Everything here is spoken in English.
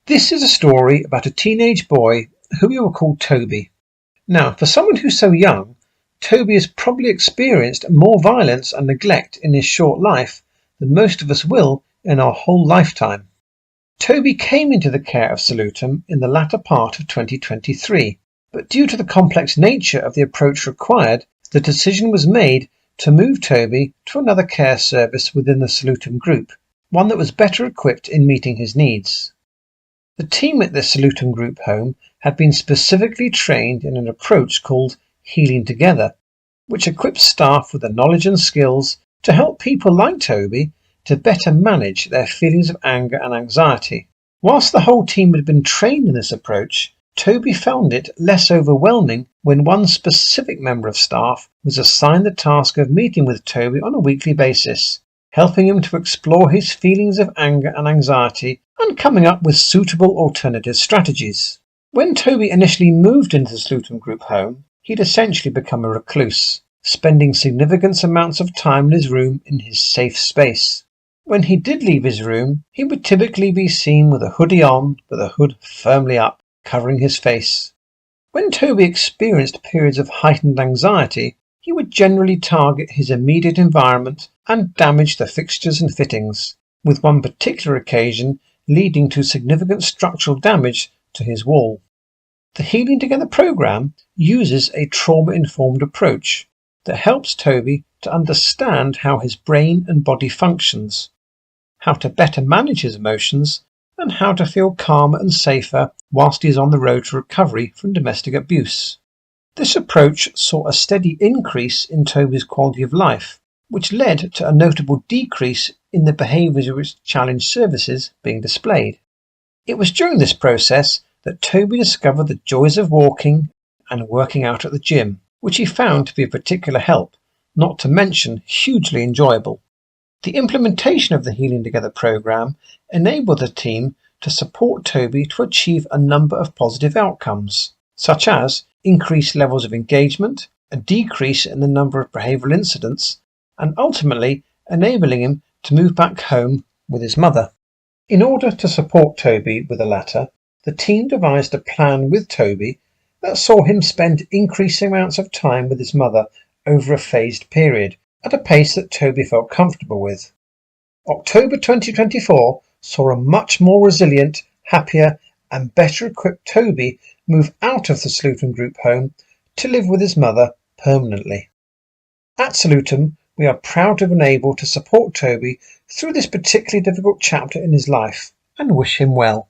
This is a story about a teenage boy who we will call Toby. Now, for someone who's so young, Toby has probably experienced more violence and neglect in his short life than most of us will in our whole lifetime. Toby came into the care of Salutum in the latter part of 2023, but due to the complex nature of the approach required, the decision was made to move Toby to another care service within the Salutum group, one that was better equipped in meeting his needs. The team at the Salutum group home had been specifically trained in an approach called Healing Together, which equips staff with the knowledge and skills to help people like Toby to better manage their feelings of anger and anxiety. Whilst the whole team had been trained in this approach, Toby found it less overwhelming when one specific member of staff was assigned the task of meeting with Toby on a weekly basis, helping him to explore his feelings of anger and anxiety and coming up with suitable alternative strategies. When Toby initially moved into the Salutum group home, he'd essentially become a recluse, spending significant amounts of time in his room in his safe space. When he did leave his room, he would typically be seen with a hoodie on, with a hood firmly up, covering his face. When Toby experienced periods of heightened anxiety, he would generally target his immediate environment and damage the fixtures and fittings, with one particular occasion leading to significant structural damage to his wall. The Healing Together program uses a trauma-informed approach that helps Toby to understand how his brain and body functions, how to better manage his emotions, and how to feel calmer and safer whilst he is on the road to recovery from domestic abuse. This approach saw a steady increase in Toby's quality of life, which led to a notable decrease in the behaviourist challenge services being displayed. It was during this process that Toby discovered the joys of walking and working out at the gym, which he found to be a particular help, not to mention hugely enjoyable. The implementation of the Healing Together program enabled the team to support Toby to achieve a number of positive outcomes, such as increased levels of engagement, a decrease in the number of behavioural incidents, and ultimately enabling him to move back home with his mother. In order to support Toby with the latter, the team devised a plan with Toby that saw him spend increasing amounts of time with his mother over a phased period, at a pace that Toby felt comfortable with. October 2024 saw a much more resilient, happier and better equipped Toby move out of the Salutum group home to live with his mother permanently. At Salutum, we are proud to have been able to support Toby through this particularly difficult chapter in his life and wish him well.